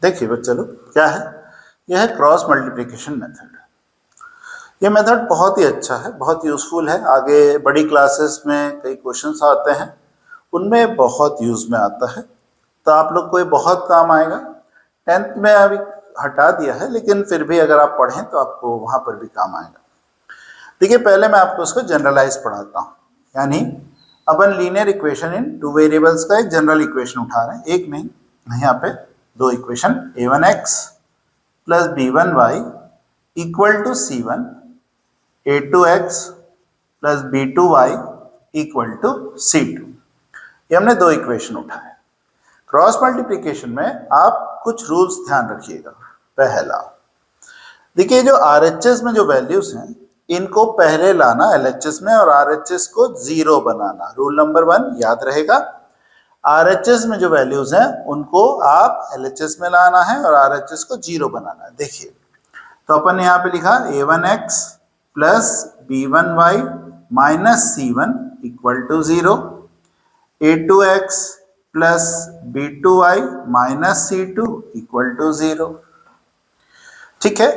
देखिए बच्चे लोग क्या है, यह है क्रॉस मल्टीप्लिकेशन मेथड। ये मेथड बहुत ही अच्छा है, बहुत यूजफुल है। आगे बड़ी क्लासेस में कई क्वेश्चंस आते हैं, उनमें बहुत यूज में आता है, तो आप लोग को ये बहुत काम आएगा। 10th में अभी हटा दिया है, लेकिन फिर भी अगर आप पढ़ें तो आपको वहाँ पर भी काम आएगा। देखिए पहले मैं आपको इसको जनरलाइज पढ़ाता हूँ, यानी अपन linear equation in two variables का एक जनरल इक्वेशन उठा रहे हैं, एक नहीं, यहाँ पे दो equation a1x plus b1y equal to c1, a2x plus b2y equal to c2। ये हमने दो इक्वेशन उठाए। क्रॉस मल्टीप्लिकेशन में आप कुछ रूल्स ध्यान रखिएगा। पहला, देखिए जो RHS में जो वैल्यूज हैं इनको पहले लाना LHS में और RHS को 0 बनाना। रूल नंबर 1 याद रहेगा, RHS में जो वैल्यूज हैं उनको आप LHS में लाना है और RHS को 0 बनाना है। देखिए तो अपन ने यहाँ पे लिखा a1x plus b1y minus c1 equal to 0, a2x plus b2y minus c2 equal to 0। ठीक है,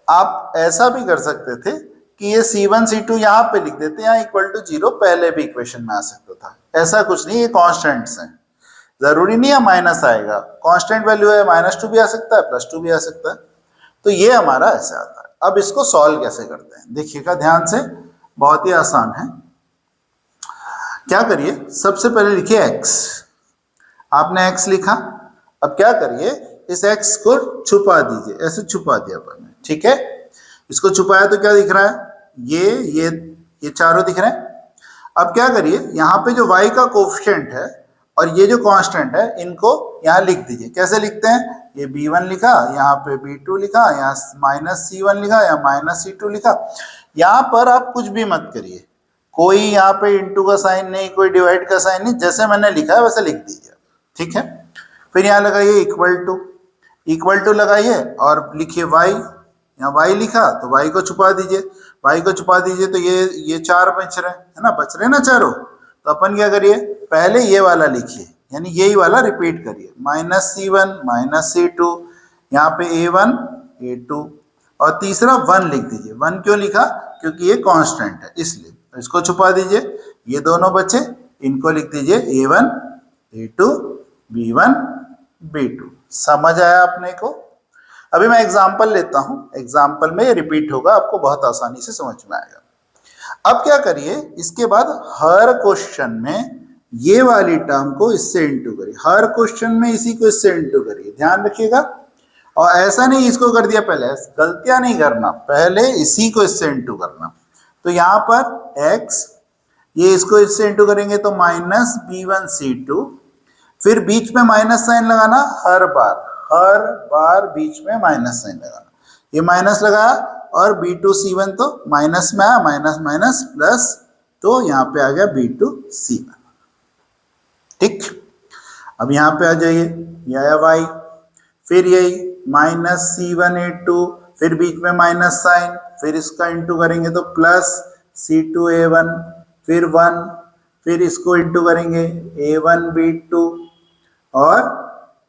आप ऐसा भी कर सकते थे कि ये c1 c2 यहाँ पे लिख देते, यहाँ इक्वल टू 0 पहले भी इक्वेशन में आ सकता था। ऐसा कुछ नहीं, ये कॉन्स्टेंट्स हैं, जरूरी नहीं है माइनस आएगा। कांस्टेंट वैल्यू है, -2 भी आ सकता है, +2 भी आ सकता है। तो ये हमारा ऐसे आता है। अब इसको सॉल्व कैसे करते हैं देखिएगा ध्यान से, बहुत ही आसान है। क्या करिए, सबसे पहले लिखिए x। आपने x लिखा, अब क्या करिए, इस x को छुपा दीजिए, ऐसे छुपा दिया अपन ने। ठीक है, इसको छुपाया तो क्या दिख रहा है, ये चारों दिख रहे हैं। अब क्या करिए, यहाँ पे जो y का कोफिशिएंट है और ये जो कांस्टेंट है इनको यहाँ लिख दीजिए। कैसे लिखते हैं, ये b1 लिखा, यहाँ पे b2 लिखा, यहाँ -c1 लिखा, यहाँ -c2 लिखा। यहाँ पर आप कुछ भी मत करिए, कोई यहाँ पे इंटू का साइन नहीं, कोई डिवाइड का साइन नहीं, जैसे मैंने लिखा है वैसे लिख दीजिए। ठीक है, फिर यहाँ लगाइए इक्वल टू लगाइए और लिखिए y। यहाँ y लिखा तो y को छुपा दीजिए, y को छुपा दीजिए तो ये चार बच रहे है ना, बच रहे ना चारों। तो अपन क्या करिए, पहले ये वाला लिखिए, यानी यही वाला रिपीट करिए, -c1 -c2, यहाँ पे a1 a2 और तीसरा 1 लिख दीजिए। 1 क्यों लिखा, क्योंकि ये कांस्टेंट है इसलिए। तो इसको छुपा दीजिए, ये दोनों बचे, इनको लिख दीजिए a1 a2 b1 b2। समझ आया अपने को। अभी मैं एग्जाम्पल लेता हूं, एग्जाम्पल में ये रिपीट होगा, आपको बहुत आसानी से समझ में आएगा। अब क्या करिए, इसके बाद हर क्वेश्चन में ये वाली टर्म को इससे इंटू करिए, हर क्वेश्चन में इसी को इससे इंटू करिए, ध्यान रखिएगा। और ऐसा नहीं इसको कर दिया पहले, गलतियां नहीं करना, पहले इसी को इससे इंटू करना। तो यहाँ पर x, ये इसको इससे इंटू करेंगे तो -b1c2, फिर बीच में माइनस साइन लगाना, हर बार बीच में माइनस साइन लगाना। ये माइनस लगाया और b2c1 तो माइनस में आया, माइनस माइनस प्लस, तो यहाँ पे आ गया b2c1। ठीक, अब यहाँ पे आ जाइए, ये आया y, फिर यही -c1a2, फिर बीच में माइनस साइन, फिर इसका इंटू करेंगे तो +c2a1, फिर 1, फिर इसको इंटू करेंगे a1b2 और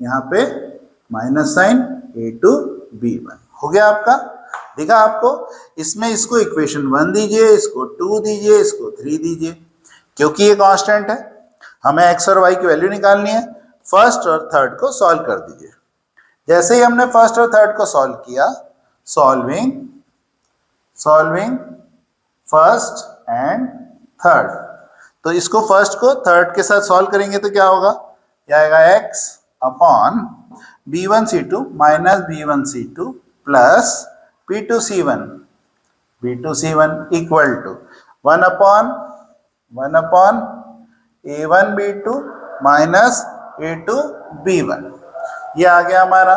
यहाँ पे माइनस साइन a2b1। हो गया आपका, देखा आपको। इसमें इसको इक्वेशन 1 दीजिए, इसको 2 दीजिए, इसको 3 दीजिए, क्योंकि ये कांस्टेंट है, हमें x और y की वैल्यू निकालनी है। फर्स्ट और थर्ड को सॉल्व कर दीजिए। जैसे ही हमने फर्स्ट और थर्ड को सॉल्व किया, सॉल्विंग फर्स्ट एंड थर्ड, तो इसको फर्स्ट को थर्ड के साथ सॉल्व करेंगे तो क्या होगा, क्या आएगा, x upon b1c2 minus b1c2 plus b2c1 equal to 1 upon a1b2 minus a2b1। ये आ गया हमारा।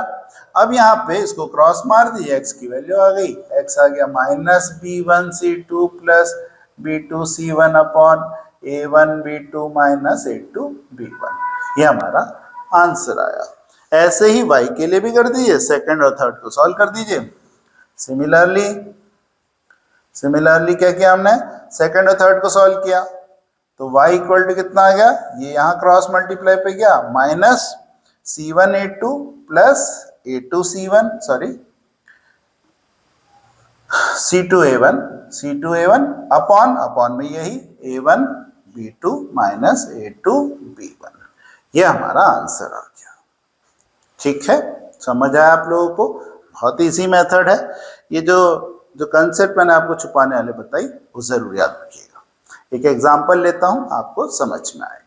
अब यहाँ पे इसको क्रॉस मार दीजिए, x की वैल्यू आ गई, x आ गया -b1c2 plus b2c1 upon a1b2 minus a2b1। ये हमारा आंसर आया। ऐसे ही y के लिए भी कर दीजिए, सेकंड और थर्ड को सॉल्व कर दीजिए। सिमिलरली क्या किया हमने, सेकंड और थर्ड को सॉल्व किया तो y इक्वल टू कितना आ गया, ये यहाँ क्रॉस मल्टीप्लाई पे गया, -c1a2 plus A2C1 sorry C2A1 upon में यही A1B2 माइनस A2B1, ये हमारा आंसर आ गया। ठीक है, समझ आया आप लोगों को? बहुत इजी मेथड है। ये जो कंसेप्ट मैंने आपको छुपाने वाले बताई वो जरूर याद रखिएगा। एक एग्जांपल लेता हूं, आपको समझ में आएगा।